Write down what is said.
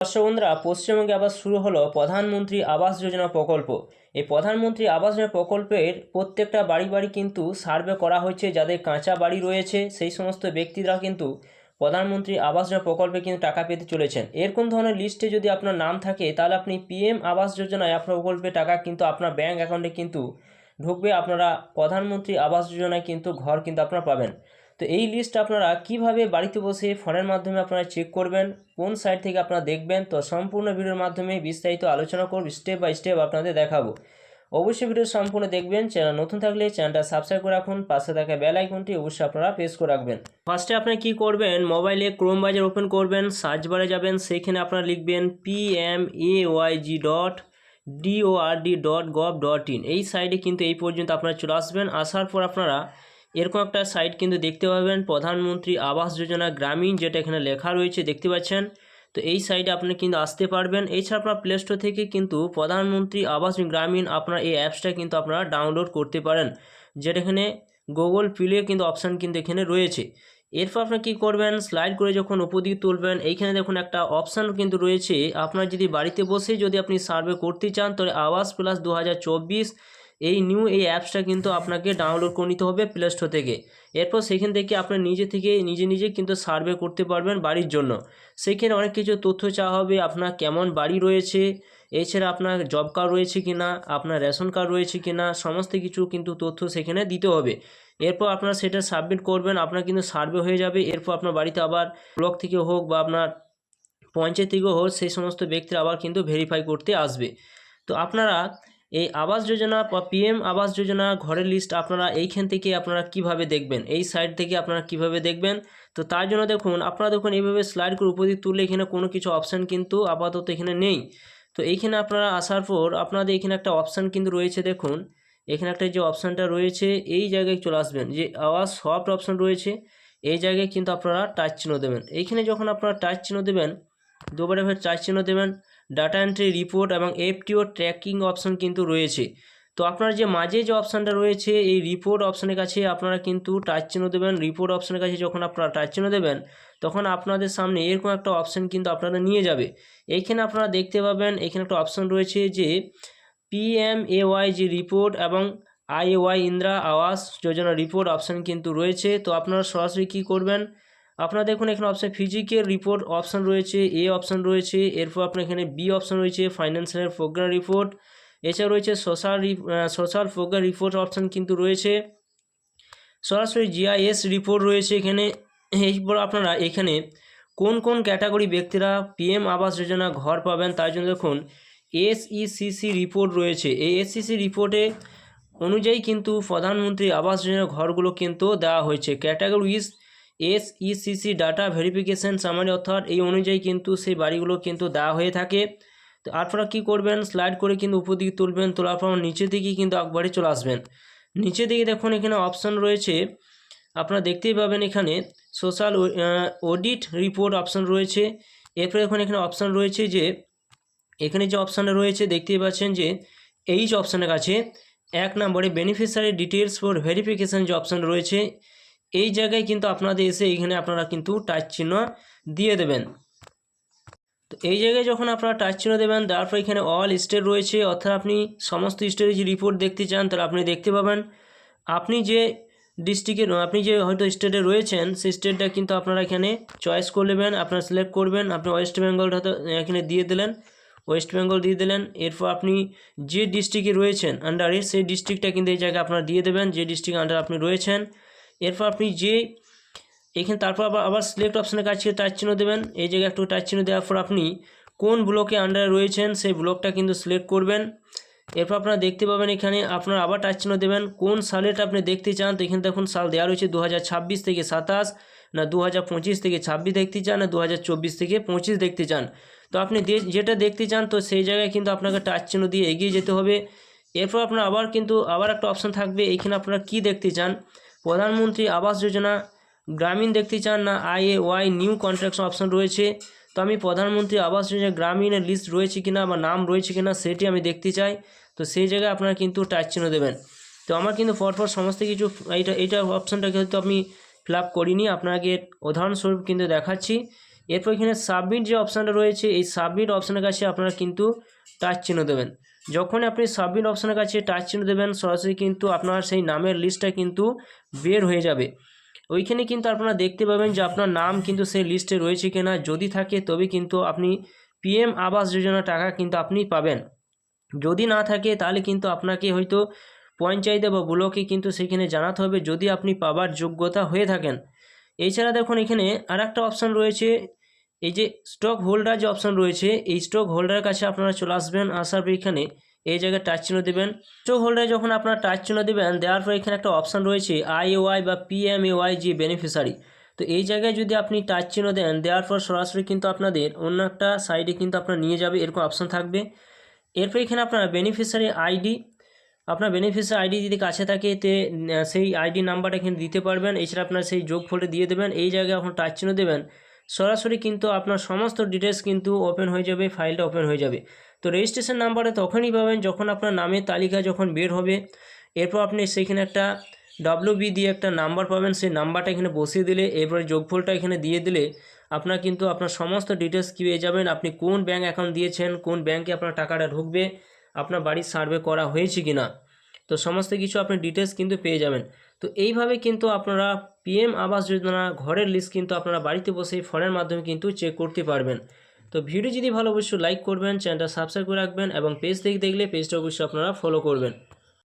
দর্শক বন্ধুরা, পশ্চিমবঙ্গে আবার শুরু হলো প্রধানমন্ত্রী আবাস যোজনা প্রকল্প। এই প্রধানমন্ত্রী আবাস যোজনা প্রকল্পের প্রত্যেকটা বাড়ি বাড়ি কিন্তু সার্ভে করা হয়েছে। যাদের কাঁচা বাড়ি রয়েছে সেই সমস্ত ব্যক্তিরা কিন্তু প্রধানমন্ত্রী আবাস যোজনা প্রকল্পে কিন্তু টাকা পেতে চলেছেন। এরকম ধরনের লিস্টে যদি আপনার নাম থাকে তাহলে আপনি পিএম আবাস যোজনায় প্রকল্পে টাকা কিন্তু আপনার ব্যাঙ্ক অ্যাকাউন্টে কিন্তু ঢুকবে। আপনারা প্রধানমন্ত্রী আবাস যোজনায় কিন্তু ঘর কিন্তু আপনারা পাবেন। তো এই লিস্ট আপনারা কিভাবে বাড়িতে বসে ফোনের মাধ্যমে আপনারা চেক করবেন, কোন সাইট থেকে আপনারা দেখবেন, তো সম্পূর্ণ ভিডিওর মাধ্যমে বিস্তারিত আলোচনা করব, স্টেপ বাই স্টেপ আপনাদের দেখাবো। অবশ্যই ভিডিও সম্পূর্ণ দেখবেন। চ্যানেল নতুন থাকলে চ্যানেলটা সাবস্ক্রাইব করে রাখুন, পাশে থাকা বেল আইকনটি অবশ্যই আপনারা প্রেস করে রাখবেন। ফার্স্টে আপনি কি করবেন, মোবাইলে ক্রোম ব্রাউজার ওপেন করবেন, সার্চ বারে যাবেন, সেইখানে আপনারা লিখবেন pmayg.dord.gov.in। এই সাইটে কিন্তু এই পর্যন্ত আপনারা চলে আসবেন। আসার পর আপনারা এরকম একটা সাইট কিন্তু দেখতে পাবেন, প্রধানমন্ত্রী আবাস যোজনা গ্রামীণ, যেটা এখানে লেখা রয়েছে দেখতে পাচ্ছেন। তো এই সাইটে আপনি কিন্তু আসতে পারবেন। এছাড়া আপনার প্লে স্টোর থেকে কিন্তু প্রধানমন্ত্রী আবাস গ্রামীণ আপনার এই অ্যাপসটা কিন্তু আপনারা ডাউনলোড করতে পারেন, যেটা এখানে গুগল প্লে কিন্তু অপশান কিন্তু এখানে রয়েছে। এরপর আপনি কী করবেন, স্লাইড করে যখন উপর দিকে তুলবেন, এইখানে দেখুন একটা অপশান কিন্তু রয়েছে। আপনার যদি বাড়িতে বসে যদি আপনি সার্ভে করতে চান তাহলে আবাস প্লাস 2024 এই অ্যাপসটা কিন্তু আপনাকে ডাউনলোড করে নিতে হবে প্লে স্টোর থেকে। এরপর সেখান থেকে আপনার নিজে কিন্তু সার্ভে করতে পারবেন বাড়ির জন্য। সেখানে অনেক কিছু তথ্য চাওয়া হবে, আপনার কেমন বাড়ি রয়েছে, এছাড়া আপনার জব কার্ড রয়েছে কিনা, আপনার রেশন কার্ড রয়েছে কিনা, সমস্ত কিছু কিন্তু তথ্য সেখানে দিতে হবে। এরপর আপনারা সেটা সাবমিট করবেন, আপনার কিন্তু সার্ভে হয়ে যাবে। এরপর আপনার বাড়িতে আবার ব্লক থেকে হোক বা আপনার পঞ্চায়েত থেকে হোক সেই সমস্ত ব্যক্তিরা আবার কিন্তু ভেরিফাই করতে আসবে। তো আপনারা এই আবাস যোজনা বা পিএম আবাস যোজনা ঘরের লিস্ট আপনারা এইখান থেকে আপনারা কিভাবে দেখবেন, এই সাইট থেকে আপনারা কিভাবে দেখবেন। তো তার জন্য আপনারা দেখুন এইভাবে স্লাইড করে উপর দিকে তুললে এখানে কোনো কিছু অপশান কিন্তু আপাতত এখানে নেই। তো এইখানে আপনারা আসার পর আপনাদের এখানে একটা অপশান কিন্তু রয়েছে, দেখুন এখানে একটা যে অপশানটা রয়েছে এই জায়গায় চলে আসবেন, যে আওয়াজ সফট অপশান রয়েছে এই জায়গায় কিন্তু আপনারা টাচ চিহ্ন দেবেন। এইখানে যখন আপনারা টাচ চিহ্ন দেবেন, দুবারে ফের টাচ চিহ্ন দেবেন, ডাটা এন্ট্রি রিপোর্ট এবং এফটিও ট্র্যাকিং অপশান কিন্তু রয়েছে। তো আপনার যে মাঝে যে অপশানটা রয়েছে এই রিপোর্ট অপশানের কাছে আপনারা কিন্তু টাচ চিহ্ন দেবেন। রিপোর্ট অপশানের কাছে যখন আপনারা টাচ চিহ্ন দেবেন তখন আপনাদের সামনে এরকম একটা অপশান কিন্তু আপনাদের নিয়ে যাবে। এইখানে আপনারা দেখতে পাবেন এখানে একটা অপশান রয়েছে যে পিএমএওয়াই রিপোর্ট এবং আইওয়াই ইন্দিরা আবাস যোজনা রিপোর্ট অপশান কিন্তু রয়েছে। তো আপনারা সরাসরি কী করবেন, আপনারা দেখুন এখানে অপশান ফিজিক্যাল রিপোর্ট অপশান রয়েছে, এ অপশান রয়েছে, এরপর আপনার এখানে বি অপশান রয়েছে ফাইন্যান্সিয়াল প্রোগ্রাম রিপোর্ট, এছাড়া রয়েছে সোশ্যাল প্রোগ্রাম রিপোর্ট অপশান কিন্তু রয়েছে, সরাসরি জিআইএস রিপোর্ট রয়েছে এখানে। এরপর আপনারা এখানে কোন কোন ক্যাটাগরি ব্যক্তিরা পিএম আবাস যোজনা ঘর পাবেন তার জন্য দেখুন এসইসিসি রিপোর্ট রয়েছে। এই এসইসিসি রিপোর্টে অনুযায়ী কিন্তু প্রধানমন্ত্রী আবাস যোজনা ঘরগুলো কিন্তু দেওয়া হয়েছে। Category is SECC data verification summary, অর্থাৎ এই অনুযায়ী কিন্তু সেই বাড়িগুলো কিন্তু দেওয়া হয়ে থাকে। তো আপনারা কী করবেন, স্লাইড করে কিন্তু উপর দিকে তুলবেন, তোলার পর নিচের দিকে কিন্তু একবারে চলে আসবেন। নিচের দিকে দেখুন এখানে অপশান রয়েছে, আপনারা দেখতেই পাবেন এখানে সোশ্যাল অডিট রিপোর্ট অপশান রয়েছে। এরপরে দেখুন এখানে অপশান রয়েছে যে এখানে যে অপশানটা রয়েছে দেখতেই পাচ্ছেন যে এইচ অপশানের কাছে 1 নম্বরে বেনিফিশিয়ারি ডিটেলস ফর ভেরিফিকেশান যে অপশান রয়েছে এই জায়গায় কিন্তু আপনাদের এসে এইখানে আপনারা কিন্তু টাচ চিহ্ন দিয়ে দেবেন। তো এই জায়গায় যখন আপনারা টাচ চিহ্ন দেবেন তারপর এখানে অল স্টেট রয়েছে, অর্থাৎ আপনি সমস্ত স্টেটের যে রিপোর্ট দেখতে চান তাহলে আপনি দেখতে পাবেন। আপনি যে ডিস্ট্রিক্টের আপনি যে হয়তো স্টেটে রয়েছেন সেই স্টেটটা কিন্তু আপনারা এখানে চয়েস করে নেবেন, আপনারা সিলেক্ট করবেন। আপনি ওয়েস্ট বেঙ্গলটা হয়তো এখানে দিয়ে দিলেন, ওয়েস্ট বেঙ্গল দিয়ে দিলেন। এরপর আপনি যে ডিস্ট্রিক্টে রয়েছেন আন্ডারে সেই ডিস্ট্রিক্টটা কিন্তু এই জায়গায় আপনারা দিয়ে দেবেন, যে ডিস্ট্রিক্ট আন্ডার আপনি রয়েছেন। এরপর আপনি যে এখানে তারপর আবার সিলেক্ট অপশানের কাছে টাচ চিহ্ন দেবেন। এই জায়গায় একটু টাচ চিহ্ন দেওয়ার পর আপনি কোন ব্লকে আন্ডারে রয়েছেন সেই ব্লকটা কিন্তু সিলেক্ট করবেন। এরপর আপনারা দেখতে পাবেন এখানে আপনারা আবার টাচ চিহ্ন দেবেন কোন সালেটা আপনি দেখতে চান। তো এখানে দেখুন সাল দেওয়া রয়েছে 2026 থেকে 27, না 2025 থেকে 26 দেখতে চান, না 2024 থেকে 25 দেখতে চান। তো আপনি যেটা দেখতে চান তো সেই জায়গায় কিন্তু আপনাকে টাচ চিহ্ন দিয়ে এগিয়ে যেতে হবে। এরপর আপনার আবার একটা অপশান থাকবে, এইখানে আপনারা কি দেখতে চান, প্রধানমন্ত্রী আবাস যোজনা গ্রামীণ দেখতে চান না আইএওয়াই নিউ কন্ট্রাকশন অপশান রয়েছে। তো আমি প্রধানমন্ত্রী আবাস যোজনা গ্রামীণের লিস্ট রয়েছে কিনা বা নাম রয়েছে কিনা সেটি আমি দেখতে চাই। তো সেই জায়গায় আপনারা কিন্তু টাচ চিহ্ন দেবেন। তো আমার কিন্তু পরপর সমস্ত কিছু এইটা অপশানটাকে হয়তো আমি ফিল আপ করিনি, আপনাকে উদাহরণস্বরূপ কিন্তু দেখাচ্ছি। এরপর এখানে সাবমিট যে অপশানটা রয়েছে এই সাবমিট অপশানের কাছে আপনারা কিন্তু টাচ চিহ্ন দেবেন। যখন আপনি সাবমিট অপশানের কাছে টাচ চিহ্ন দেবেন সরাসরি কিন্তু আপনার সেই নামের লিস্টটা কিন্তু বের হয়ে যাবে। ওইখানে কিন্তু আপনারা দেখতে পাবেন যে আপনার নাম কিন্তু সেই লিস্টে রয়েছে কিনা, যদি থাকে তবে কিন্তু আপনি পিএম আবাস যোজনা টাকা কিন্তু আপনি পাবেন। যদি না থাকে তাহলে কিন্তু আপনাকে হয়তো পঞ্চায়েতে বা ব্লকে কিন্তু সেখানে জানাতে হবে যদি আপনি পাবার যোগ্যতা হয়ে থাকেন। এছাড়া দেখুন এখানে আর একটা অপশান রয়েছে, এই যে স্টক হোল্ডার যে অপশান রয়েছে এই স্টক হোল্ডারের কাছে আপনারা চলে আসবেন। আসার পর এখানে এই জায়গায় টাচ চিহ্ন দেবেন। স্টক হোল্ডারে যখন আপনারা টাচ চিহ্ন দেবেন দেওয়ার পর এখানে একটা অপশান রয়েছে আইওআই বা পিএমএওয়াই যে বেনিফিশিয়ারি। তো এই জায়গায় যদি আপনি টাচ চিহ্ন দেন দেওয়ার পর সরাসরি কিন্তু আপনাদের অন্য একটা সাইডে কিন্তু আপনার নিয়ে যাবে, এরকম অপশান থাকবে। এরপর এখানে আপনার বেনিফিশিয়ারি আইডি, আপনার বেনিফিশিয়ারি আইডি যদি কাছে থাকে সেই আইডি নাম্বারটা এখানে দিতে পারবেন। এছাড়া আপনার সেই যোগফলে দিয়ে দেবেন। এই জায়গায় এখন টাচ চিহ্ন দেবেন, সরাসরি কিন্তু আপনার সমস্ত ডিটেলস কিন্তু ওপেন হয়ে যাবে, ফাইলটা ওপেন হয়ে যাবে। তো রেজিস্ট্রেশন নাম্বারটা তখনই পাবেন যখন আপনার নামের তালিকা যখন বের হবে। এরপর আপনি সেইখানে একটা WB দিয়ে একটা নাম্বার পাবেন, সেই নাম্বারটা এখানে বসিয়ে দিলে এরপরে যোগফলটা এখানে দিয়ে দিলে আপনার কিন্তু আপনার সমস্ত ডিটেলস কী পেয়ে যাবেন, আপনি কোন ব্যাঙ্ক অ্যাকাউন্ট দিয়েছেন, কোন ব্যাঙ্কে আপনার টাকাটা ঢুকবে, আপনার বাড়ির সার্ভে করা হয়েছে কি না, তো সমস্ত কিছু আপনি ডিটেলস কিন্তু পেয়ে যাবেন। তো এইভাবে কিন্তু আপনারা পিএম আবাস যোজনা ঘরের লিস্ট কিন্তু আপনারা বাড়িতে বসে ফোনের মাধ্যমে কিন্তু চেক করতে পারবেন। তো ভিডিও যদি ভালো অবশ্যই লাইক করবেন, চ্যানেলটা সাবস্ক্রাইব করে রাখবেন এবং পেজ থেকে দেখলে পেজটা অবশ্যই আপনারা ফলো করবেন।